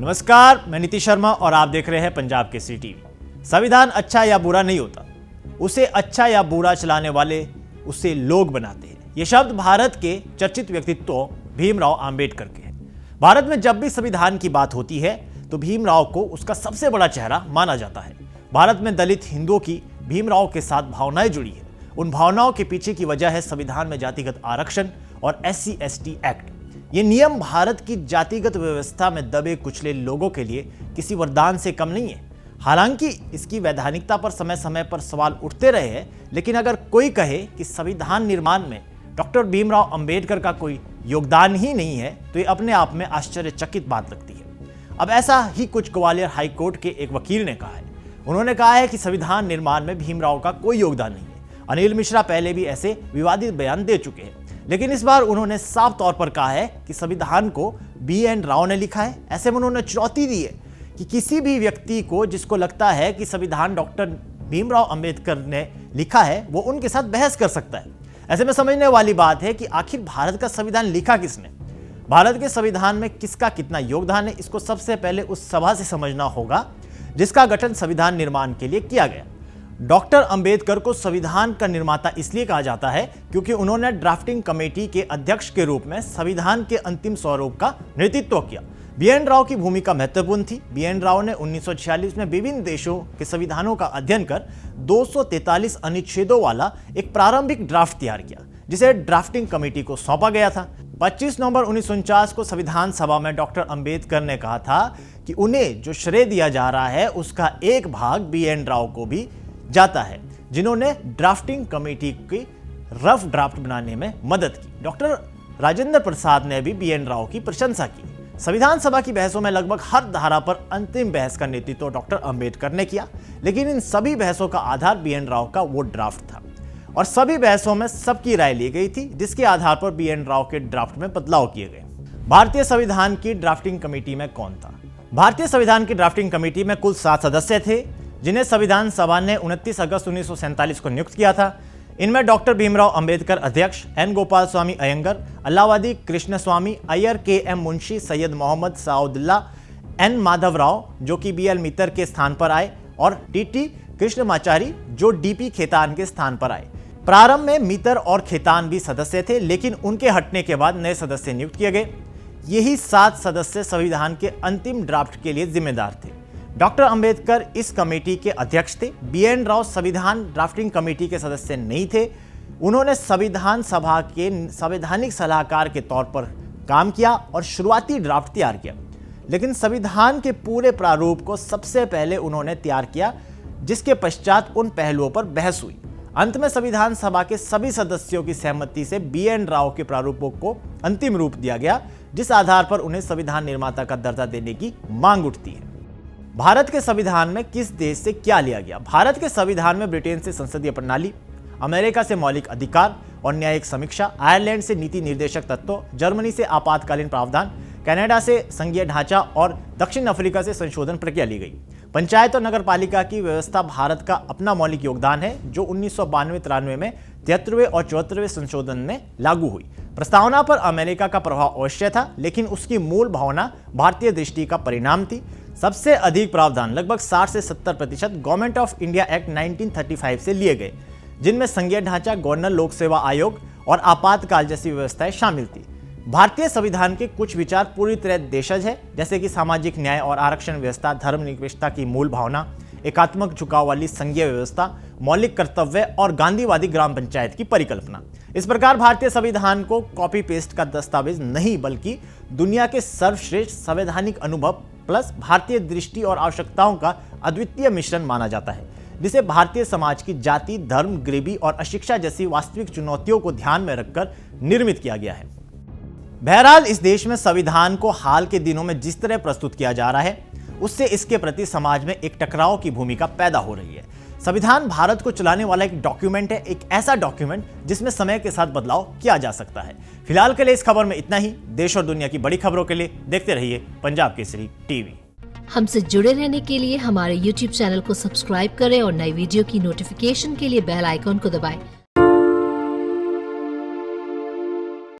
नमस्कार, मैं नीतीश शर्मा और आप देख रहे हैं पंजाब केसरी टीवी। संविधान अच्छा या बुरा नहीं होता, उसे अच्छा या बुरा चलाने वाले उसे लोग बनाते हैं। ये शब्द भारत के चर्चित व्यक्तित्व भीमराव अंबेडकर के हैं। भारत में जब भी संविधान की बात होती है तो भीमराव को उसका सबसे बड़ा चेहरा माना जाता है। भारत में दलित हिंदुओं की भीमराव के साथ भावनाएं जुड़ी है। उन भावनाओं के पीछे की वजह है संविधान में जातिगत आरक्षण और SC/ST एक्ट। ये नियम भारत की जातिगत व्यवस्था में दबे कुचले लोगों के लिए किसी वरदान से कम नहीं है। हालांकि इसकी वैधानिकता पर समय समय पर सवाल उठते रहे हैं, लेकिन अगर कोई कहे कि संविधान निर्माण में डॉक्टर भीमराव अंबेडकर का कोई योगदान ही नहीं है तो ये अपने आप में आश्चर्यचकित बात लगती है। अब ऐसा ही कुछ ग्वालियर हाई कोर्ट के एक वकील ने कहा है। उन्होंने कहा है कि संविधान निर्माण में भीमराव का कोई योगदान नहीं है। अनिल मिश्रा पहले भी ऐसे विवादित बयान दे चुके हैं, लेकिन इस बार उन्होंने साफ तौर पर कहा है कि संविधान को BN राव ने लिखा है। ऐसे में उन्होंने चुनौती दी है कि किसी भी व्यक्ति को जिसको लगता है कि संविधान डॉक्टर भीमराव अंबेडकर ने लिखा है वो उनके साथ बहस कर सकता है। ऐसे में समझने वाली बात है कि आखिर भारत का संविधान लिखा किसने, भारत के संविधान में किसका कितना योगदान है। इसको सबसे पहले उस सभा से समझना होगा जिसका गठन संविधान निर्माण के लिए किया गया। डॉक्टर अंबेडकर को संविधान का निर्माता इसलिए कहा जाता है क्योंकि उन्होंने ड्राफ्टिंग कमेटी के अध्यक्ष के रूप में संविधान के अंतिम स्वरूप का नेतृत्व किया। BN राव की भूमिका महत्वपूर्ण थी। BN राव ने 1946 में विभिन्न देशों के संविधानों का अध्ययन कर 243 अनुच्छेदों वाला एक प्रारंभिक ड्राफ्ट तैयार किया, जिसे ड्राफ्टिंग कमेटी को सौंपा गया था। 25 नवंबर 1949 को संविधान सभा में डॉक्टर अंबेडकर ने कहा था कि उन्हें जो श्रेय दिया जा रहा है उसका एक भाग BN राव को भी जाता है, जिन्होंने ड्राफ्टिंग कमेटी की रफ ड्राफ्ट बनाने में मदद की। डॉक्टर राजेंद्र प्रसाद ने भी BN राव की प्रशंसा की। संविधान सभा की बहसों में लगभग हर धारा पर अंतिम बहस का नेतृत्व डॉक्टर अंबेडकर ने किया, लेकिन इन सभी बहसों का आधार BN राव का वो ड्राफ्ट था और सभी बहसों में सबकी राय ली गई थी, जिसके आधार पर BN राव के ड्राफ्ट में बदलाव किए गए। भारतीय संविधान की ड्राफ्टिंग कमेटी में कौन था? भारतीय संविधान की ड्राफ्टिंग कमेटी में कुल 7 सदस्य थे, जिन्हें संविधान सभा ने 29 अगस्त 1947 को नियुक्त किया था। इनमें डॉक्टर भीमराव अंबेडकर अध्यक्ष, N गोपाल स्वामी अयंगर, अल्लावादी कृष्ण स्वामी अय्यर, KM मुंशी, सैयद मोहम्मद साउदुल्ला, N माधव राव जो कि BL मित्तर के स्थान पर आए और DT कृष्णमाचारी जो DP खेतान के स्थान पर आए। प्रारंभ में मित्तर और खेतान भी सदस्य थे, लेकिन उनके हटने के बाद नए सदस्य नियुक्त किए गए। यही 7 सदस्य संविधान के अंतिम ड्राफ्ट के लिए जिम्मेदार थे। डॉक्टर अंबेडकर इस कमेटी के अध्यक्ष थे। BN राव संविधान ड्राफ्टिंग कमेटी के सदस्य नहीं थे। उन्होंने संविधान सभा के संवैधानिक सलाहकार के तौर पर काम किया और शुरुआती ड्राफ्ट तैयार किया, लेकिन संविधान के पूरे प्रारूप को सबसे पहले उन्होंने तैयार किया, जिसके पश्चात उन पहलुओं पर बहस हुई। अंत में संविधान सभा के सभी सदस्यों की सहमति से BN राव के प्रारूपों को अंतिम रूप दिया गया, जिस आधार पर उन्हें संविधान निर्माता का दर्जा देने की मांग उठती है। भारत के संविधान में किस देश से क्या लिया गया? भारत के संविधान में ब्रिटेन से संसदीय प्रणाली, अमेरिका से मौलिक अधिकार और न्यायिक समीक्षा, आयरलैंड से नीति निर्देशक तत्व, जर्मनी से आपातकालीन प्रावधान, कनाडा से संघीय ढांचा और दक्षिण अफ्रीका से संशोधन प्रक्रिया ली गई। पंचायत और नगरपालिका की व्यवस्था भारत का अपना मौलिक योगदान है, जो 1992-93 में 73वें और 74वें संशोधन में लागू हुई। प्रस्तावना पर अमेरिका का प्रभाव अवश्य था, लेकिन उसकी मूल भावना भारतीय दृष्टि का परिणाम थी। सबसे अधिक प्रावधान लगभग 60 से 70% गवर्नमेंट ऑफ इंडिया एक्ट 1935 से लिए गए, जिनमें संघीय ढांचा, गवर्नर लोक सेवा आयोग और आपातकाल जैसी व्यवस्थाएं शामिल थी। भारतीय संविधान के कुछ विचार पूरी तरह देशज है, जैसे कि सामाजिक न्याय और आरक्षण व्यवस्था, धर्मनिरपेक्षता की मूल भावना, एकात्मक झुकाव वाली संघीय व्यवस्था, मौलिक कर्तव्य और गांधीवादी ग्राम पंचायत की परिकल्पना। इस प्रकार भारतीय संविधान को कॉपी पेस्ट का दस्तावेज नहीं, बल्कि दुनिया के सर्वश्रेष्ठ संवैधानिक अनुभव प्लस भारतीय दृष्टि और आवश्यकताओं का अद्वितीय मिश्रण माना जाता है, जिसे भारतीय समाज की जाति, धर्म, गरीबी और अशिक्षा जैसी वास्तविक चुनौतियों को ध्यान में रखकर निर्मित किया गया है। बहरहाल इस देश में संविधान को हाल के दिनों में जिस तरह प्रस्तुत किया जा रहा है, उससे इसके प्रति समाज में एक टकराव की भूमिका पैदा हो रही है। संविधान भारत को चलाने वाला एक डॉक्यूमेंट है, एक ऐसा डॉक्यूमेंट जिसमें समय के साथ बदलाव किया जा सकता है। फिलहाल के लिए इस खबर में इतना ही। देश और दुनिया की बड़ी खबरों के लिए देखते रहिए पंजाब केसरी टीवी। हमसे जुड़े रहने के लिए हमारे YouTube चैनल को सब्सक्राइब करें और नई वीडियो की नोटिफिकेशन के लिए बेल आइकॉन को दबाएं।